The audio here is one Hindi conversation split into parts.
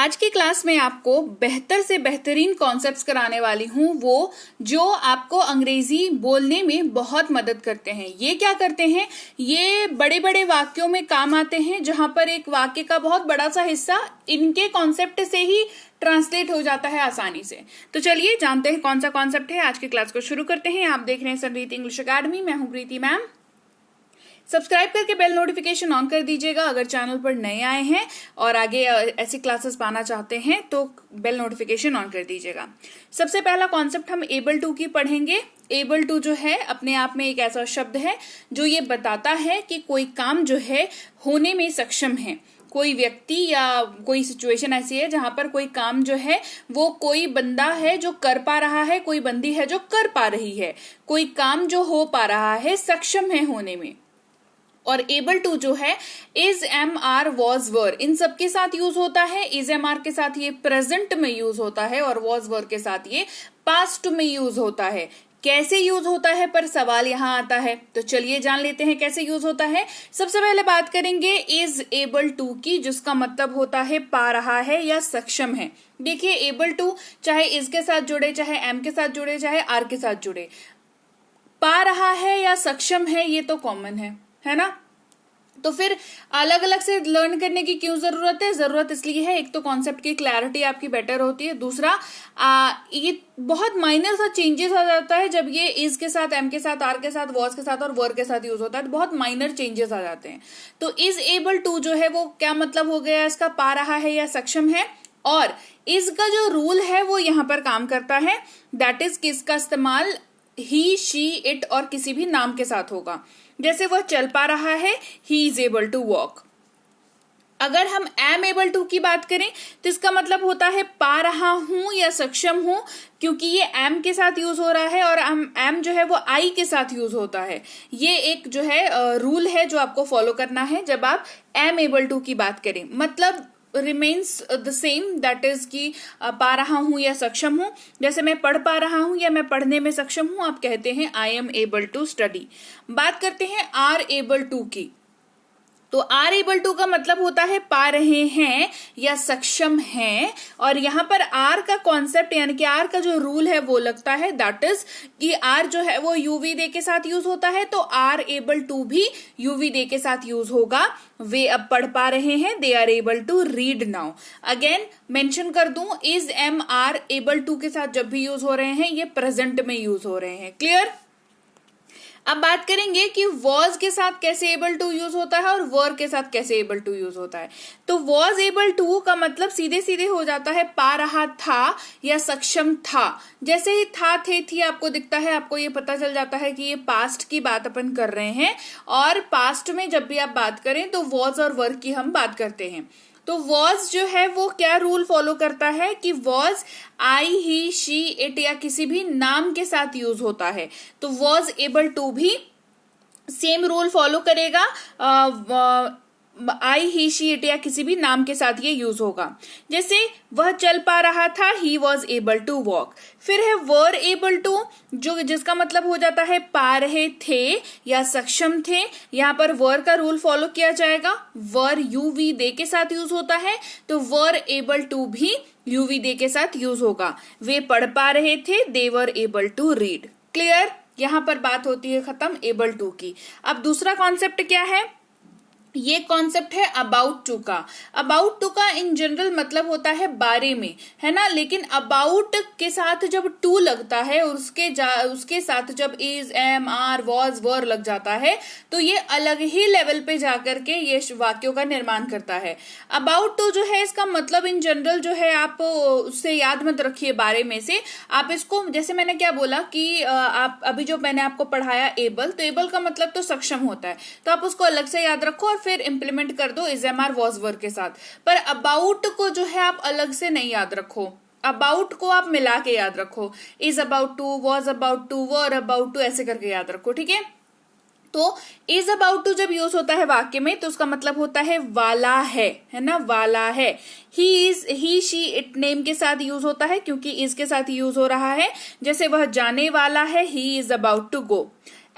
आज की क्लास में आपको बेहतर से बेहतरीन कॉन्सेप्ट्स कराने वाली हूँ, वो जो आपको अंग्रेजी बोलने में बहुत मदद करते हैं। ये क्या करते हैं? ये बड़े बड़े वाक्यों में काम आते हैं, जहां पर एक वाक्य का बहुत बड़ा सा हिस्सा इनके कॉन्सेप्ट से ही ट्रांसलेट हो जाता है आसानी से। तो चलिए जानते हैं कौन सा कॉन्सेप्ट है। आज की क्लास को शुरू करते हैं। आप देख रहे हैं संरीति इंग्लिश अकेडमी, मैं हूं प्रीति मैम। सब्सक्राइब करके बेल नोटिफिकेशन ऑन कर दीजिएगा अगर चैनल पर नए आए हैं और आगे ऐसी क्लासेस पाना चाहते हैं तो बेल नोटिफिकेशन ऑन कर दीजिएगा। सबसे पहला कॉन्सेप्ट हम एबल टू की पढ़ेंगे। एबल टू जो है अपने आप में एक ऐसा शब्द है जो ये बताता है कि कोई काम जो है होने में सक्षम है। कोई व्यक्ति या कोई सिचुएशन ऐसी है जहां पर कोई काम जो है वो कोई बंदा है जो कर पा रहा है, कोई बंदी है जो कर पा रही है। कोई काम जो हो पा रहा है, सक्षम है होने में। और एबल टू जो है इज, एम, आर, वॉज, वर, इन सब के साथ यूज होता है। इज, एम, आर के साथ ये प्रेजेंट में यूज होता है और वॉज, वर के साथ ये पास्ट में यूज होता है। कैसे यूज होता है पर सवाल यहां आता है, तो चलिए जान लेते हैं कैसे यूज होता है। सबसे पहले बात करेंगे इज एबल टू की, जिसका मतलब होता है पा रहा है या सक्षम है। देखिए एबल टू चाहे इज के साथ जुड़े, चाहे एम के साथ जुड़े, चाहे आर के साथ जुड़े, पा रहा है या सक्षम है ये तो कॉमन है ना। तो फिर अलग अलग से लर्न करने की क्यों जरूरत है? जरूरत इसलिए है, एक तो कॉन्सेप्ट की क्लैरिटी आपकी बेटर होती है, दूसरा ये बहुत माइनर सा चेंजेस आ जाता है जब ये इज के साथ, एम के साथ, आर के साथ, वॉज के साथ और वर के साथ यूज होता है, तो बहुत माइनर चेंजेस आ जाते हैं। तो इज एबल टू जो है वो क्या मतलब हो गया इसका? पा रहा है या सक्षम है। और इज का जो रूल है वो यहां पर काम करता है, दैट इज किसका इस्तेमाल ही, शी, इट और किसी भी नाम के साथ होगा। जैसे वह चल पा रहा है, he is able to walk. अगर हम एम एबल टू की बात करें तो इसका मतलब होता है पा रहा हूं या सक्षम हूं, क्योंकि ये एम के साथ यूज हो रहा है और एम जो है वो आई के साथ यूज होता है। ये एक जो है रूल है जो आपको फॉलो करना है जब आप एम एबल टू की बात करें। मतलब remains the same, that is कि पा रहा हूं या सक्षम हूं। जैसे मैं पढ़ पा रहा हूं या मैं पढ़ने में सक्षम हूं, आप कहते हैं I am able to study. बात करते हैं आर एबल टू की, तो आर एबल टू का मतलब होता है पा रहे हैं या सक्षम हैं। और यहां पर आर का कॉन्सेप्ट यानी कि आर का जो रूल है वो लगता है, दैट इज कि आर जो है वो यूवी दे के साथ यूज होता है, तो आर एबल टू भी यूवी दे के साथ यूज होगा। वे अब पढ़ पा रहे हैं, they are able to read now. Again mention कर दूं, is, am, are able to के साथ जब भी यूज हो रहे हैं ये प्रेजेंट में यूज हो रहे हैं। क्लियर? अब बात करेंगे कि वॉज के साथ कैसे एबल टू यूज होता है और वर के साथ कैसे एबल टू यूज होता है। तो वॉज एबल टू का मतलब सीधे सीधे हो जाता है पा रहा था या सक्षम था। जैसे ही था, थे, थी आपको दिखता है, आपको ये पता चल जाता है कि ये पास्ट की बात अपन कर रहे हैं। और पास्ट में जब भी आप बात करें तो वॉज और वर की हम बात करते हैं। तो वॉज जो है वो क्या रूल फॉलो करता है कि was I, he, she, it या किसी भी नाम के साथ यूज होता है। तो वॉज एबल टू भी सेम रूल फॉलो करेगा, आई, ही, शी, इट या किसी भी नाम के साथ ये यूज होगा। जैसे वह चल पा रहा था, he was able to walk. फिर है वर एबल टू, जो जिसका मतलब हो जाता है पा रहे थे या सक्षम थे। यहां पर वर का रूल फॉलो किया जाएगा, वर यूवी दे के साथ यूज होता है, तो वर एबल टू भी यूवी दे के साथ यूज होगा। वे पढ़ पा रहे थे, they were able to read. Clear? यहां पर बात होती है खत्म एबल टू की। अब दूसरा कॉन्सेप्ट क्या है? ये कॉन्सेप्ट है अबाउट टू का। अबाउट टू का इन जनरल मतलब होता है बारे में, है ना। लेकिन अबाउट के साथ जब टू लगता है और उसके साथ जब इज, एम, आर, वॉज, वर लग जाता है तो ये अलग ही लेवल पे जाकर के ये वाक्यों का निर्माण करता है। अबाउट टू जो है इसका मतलब इन जनरल जो है आप उससे याद मत रखिए, बारे में से आप इसको, जैसे मैंने क्या बोला कि आप अभी जो मैंने आपको पढ़ाया एबल, तो एबल का मतलब तो सक्षम होता है, तो आप उसको अलग से याद रखो और फिर इंप्लीमेंट कर दो is, am, are, was, were के साथ। पर अबाउट को जो है आप अलग से नहीं याद रखो, अबाउट को आप मिला के याद रखो। Is about to, was about to, were about to, ऐसे करके याद रखो, ठीक है। तो इज अबाउट टू जब यूज होता है वाक्य में तो उसका मतलब होता है वाला है ना, वाला है। He is, he, she, it name के साथ यूज होता है क्योंकि इज के साथ यूज हो रहा है। जैसे वह जाने वाला है, he is about to go.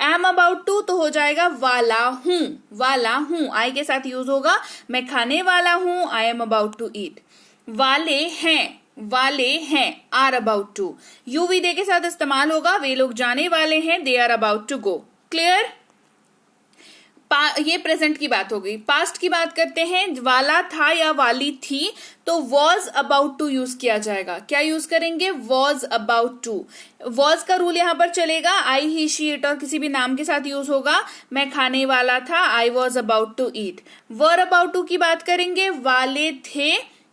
Am about to तो हो जाएगा वाला हूं, वाला हूं आई के साथ यूज होगा। मैं खाने वाला हूं, I am about to eat. वाले हैं आर अबाउट टू, यूवीडे के साथ इस्तेमाल होगा, वे लोग जाने वाले हैं, they are about to go. Clear? ये प्रेजेंट की बात हो गई। पास्ट की बात करते हैं, वाला था या वाली थी तो वॉज अबाउट टू यूज किया जाएगा। क्या यूज करेंगे? Was about to. वॉज का रूल यहां पर चलेगा, आई ही शी इट और किसी भी नाम के साथ यूज होगा। मैं खाने वाला था, I was about to eat. Were about to की बात करेंगे, वाले थे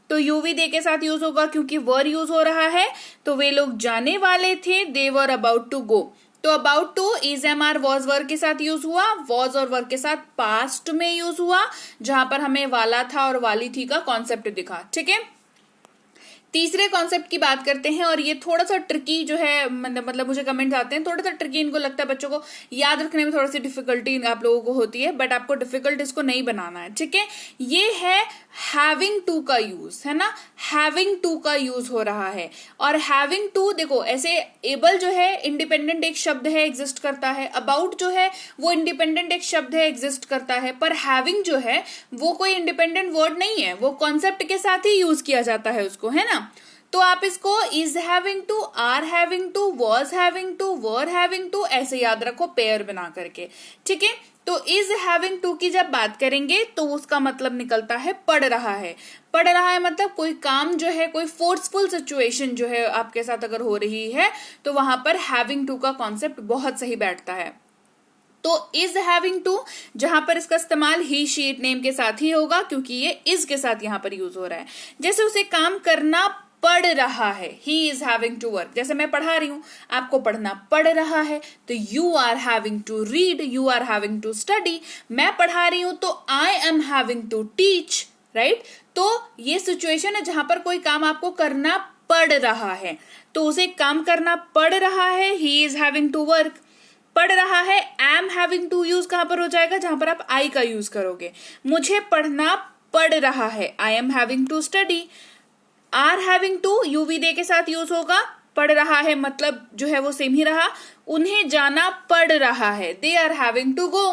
तो यूवीडे के साथ यूज होगा क्योंकि वर यूज हो रहा है, तो वे लोग जाने वाले थे, they were about to go. तो about to is am are was were के साथ यूज हुआ, वॉज और वर के साथ पास्ट में यूज हुआ, जहां पर हमें वाला था और वाली थी का कॉन्सेप्ट दिखा। ठीक है, तीसरे कॉन्सेप्ट की बात करते हैं और ये थोड़ा सा ट्रिकी जो है, मतलब मुझे कमेंट्स आते हैं थोड़ा सा ट्रिकी, इनको लगता है बच्चों को याद रखने में थोड़ा सी डिफिकल्टी आप लोगों को होती है, बट आपको डिफिकल्ट इसको नहीं बनाना है। ठीक है, ये है हैविंग टू का यूज, है ना, हैविंग टू का यूज हो रहा है। और हैविंग टू देखो, ऐसे एबल जो है इंडिपेंडेंट एक शब्द है, एग्जिस्ट करता है, अबाउट जो है वो इंडिपेंडेंट एक शब्द है, एग्जिस्ट करता है, पर हैविंग जो है वो कोई इंडिपेंडेंट वर्ड नहीं है, वो कॉन्सेप्ट के साथ ही यूज किया जाता है उसको, है ना। तो आप इसको is having to, are having to, was having to, were having to ऐसे याद रखो पेयर बना करके। ठीक है, तो इज हैविंग टू की जब बात करेंगे तो उसका मतलब निकलता है पढ़ रहा है। पढ़ रहा है मतलब कोई काम जो है, कोई फोर्सफुल सिचुएशन जो है आपके साथ अगर हो रही है तो वहां पर हैविंग टू का कॉन्सेप्ट बहुत सही बैठता है। तो इज हैविंग टू जहां पर इसका इस्तेमाल ही शी इट नेम के साथ ही होगा क्योंकि ये इज के साथ यहां पर यूज हो रहा है। जैसे उसे काम करना पढ़ रहा है, he is having to work. जैसे मैं पढ़ा रही हूं, आपको पढ़ना पढ़ रहा है तो you are having to read, you are having to study. मैं पढ़ा रही हूं तो I am having to teach, right. तो ये सिचुएशन है जहां पर कोई काम आपको करना पड़ रहा है, तो उसे काम करना पड़ रहा है, he is having to work. पढ़ रहा है, एम हैविंग टू यूज कहां पर हो जाएगा? जहां पर आप आई का यूज करोगे। मुझे पढ़ना पड़ रहा है, I am having to study. Are having to यूवीडे के साथ यूज होगा, पढ़ रहा है मतलब जो है वो सेम ही रहा। उन्हें जाना पड़ रहा है, they are having to go,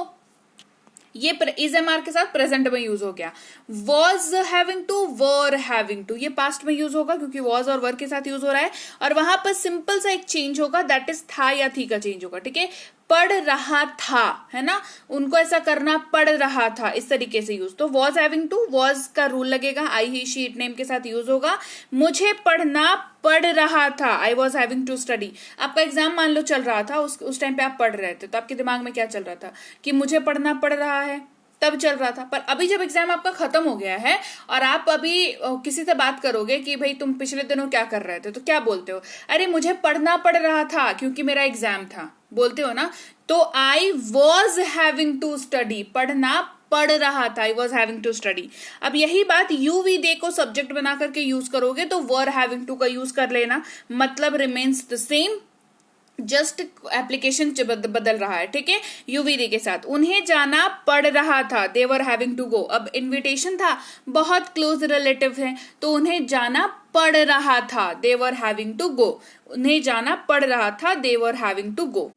ये इज एम आर के साथ प्रेजेंट में यूज हो गया। Was having to, were having to, ये पास्ट में यूज होगा क्योंकि वॉज और वर के साथ यूज हो रहा है, और वहां पर सिंपल सा एक चेंज होगा, दैट इज था या थी का चेंज होगा। ठीक है, पढ़ रहा था, है ना, उनको ऐसा करना पड़ रहा था, इस तरीके से यूज। तो वॉज हैविंग टू, वॉज का रूल लगेगा, I he she it name के साथ यूज होगा। मुझे पढ़ना पढ़ रहा था, I was having to study. आपका एग्जाम मान लो चल रहा था, उस टाइम पे आप पढ़ रहे थे, तो आपके दिमाग में क्या चल रहा था कि मुझे पढ़ना पड़ रहा है, तब चल रहा था। पर अभी जब एग्जाम आपका खत्म हो गया है और आप अभी किसी से बात करोगे कि भाई तुम पिछले दिनों क्या कर रहे थे, तो क्या बोलते हो? अरे मुझे पढ़ना पड़ रहा था क्योंकि मेरा एग्जाम था, बोलते हो ना। तो I was having to study, पढ़ना पढ़ रहा था, I was having to study. अब यही बात यूवीडे को सब्जेक्ट बना करके यूज करोगे तो वर हैविंग टू का यूज कर लेना, मतलब remains the same, just application बदल रहा है। ठीक है, यूवीडे के साथ। उन्हें जाना पड़ रहा था, दे वर हैविंग टू गो। अब इन्विटेशन था, बहुत क्लोज रिलेटिव है, तो उन्हें जाना पड़ रहा था, दे वर हैविंग टू गो। उन्हें जाना पड़ रहा था, दे वर हैविंग टू गो।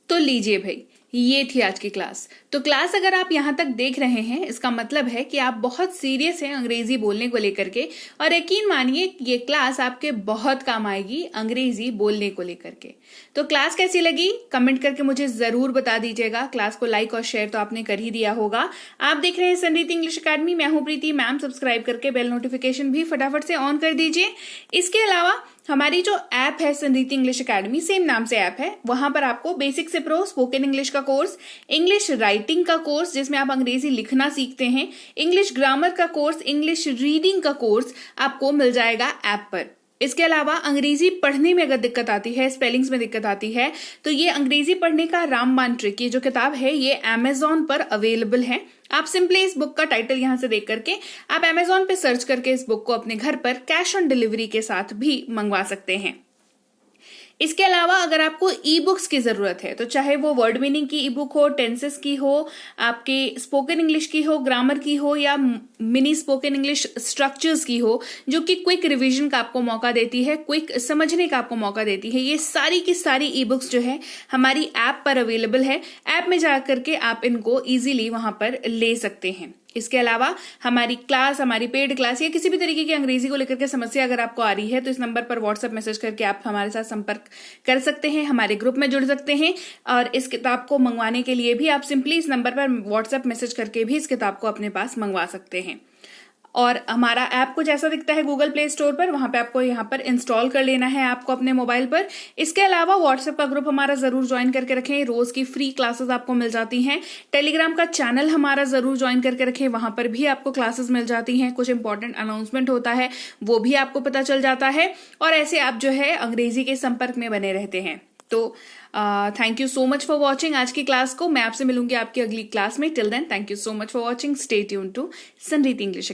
तो लीजिए भाई, ये थी आज की क्लास। तो क्लास अगर आप यहाँ तक देख रहे हैं, इसका मतलब है कि आप बहुत सीरियस हैं अंग्रेजी बोलने को लेकर के, और यकीन मानिए ये क्लास आपके बहुत काम आएगी अंग्रेजी बोलने को लेकर के। तो क्लास कैसी लगी कमेंट करके मुझे जरूर बता दीजिएगा। क्लास को लाइक और शेयर तो आपने कर ही दिया होगा। आप देख रहे हैं संरीति इंग्लिश अकेडमी, मैं हूं प्रीति मैम। सब्सक्राइब करके बेल नोटिफिकेशन भी फटाफट से ऑन कर दीजिए। इसके अलावा हमारी जो ऐप है संरीति इंग्लिश अकेडमी, सेम नाम से ऐप है, वहां पर आपको बेसिक से प्रो स्पोकन इंग्लिश का कोर्स, इंग्लिश राइटिंग का कोर्स जिसमें आप अंग्रेजी लिखना सीखते हैं, इंग्लिश ग्रामर का कोर्स, इंग्लिश रीडिंग का कोर्स आपको मिल जाएगा ऐप पर। इसके अलावा अंग्रेजी पढ़ने में अगर दिक्कत आती है, स्पेलिंग्स में दिक्कत आती है, तो ये अंग्रेजी पढ़ने का रामबाण ट्रिक, ये जो किताब है ये अमेजॉन पर अवेलेबल है। आप सिंपली इस बुक का टाइटल यहां से देख करके आप अमेजॉन पे सर्च करके इस बुक को अपने घर पर कैश ऑन डिलीवरी के साथ भी मंगवा सकते हैं। इसके अलावा अगर आपको ई बुक्स की जरूरत है, तो चाहे वो वर्ड मीनिंग की ई बुक हो, टेंसेस की हो, आपके स्पोकन इंग्लिश की हो, ग्रामर की हो, या मिनी स्पोकन इंग्लिश स्ट्रक्चर्स की हो, जो कि क्विक रिवीजन का आपको मौका देती है, क्विक समझने का आपको मौका देती है, ये सारी की सारी ई बुक्स जो है हमारी ऐप पर अवेलेबल है। ऐप में जाकर के आप इनको इजीली वहां पर ले सकते हैं। इसके अलावा हमारी क्लास, हमारी पेड क्लास या किसी भी तरीके की अंग्रेजी को लेकर के समस्या अगर आपको आ रही है तो इस नंबर पर व्हाट्सएप मैसेज करके आप हमारे साथ संपर्क कर सकते हैं, हमारे ग्रुप में जुड़ सकते हैं। और इस किताब को मंगवाने के लिए भी आप सिंपली इस नंबर पर व्हाट्सएप मैसेज करके भी इस किताब को अपने पास मंगवा सकते हैं। और हमारा ऐप कुछ ऐसा दिखता है गूगल प्ले स्टोर पर, वहां पे आपको यहाँ पर इंस्टॉल कर लेना है आपको अपने मोबाइल पर। इसके अलावा व्हाट्सएप का ग्रुप हमारा जरूर ज्वाइन करके रखें, रोज की फ्री क्लासेस आपको मिल जाती हैं। टेलीग्राम का चैनल हमारा जरूर ज्वाइन करके रखें, वहां पर भी आपको क्लासेस मिल जाती हैं, कुछ इंपॉर्टेंट अनाउंसमेंट होता है वो भी आपको पता चल जाता है, और ऐसे आप जो है अंग्रेजी के संपर्क में बने रहते हैं। तो thank you so much for watching आज की क्लास को। मैं आपसे मिलूंगी आपकी अगली क्लास में। Till then thank you so much for watching. Stay tuned to संरीत इंग्लिश।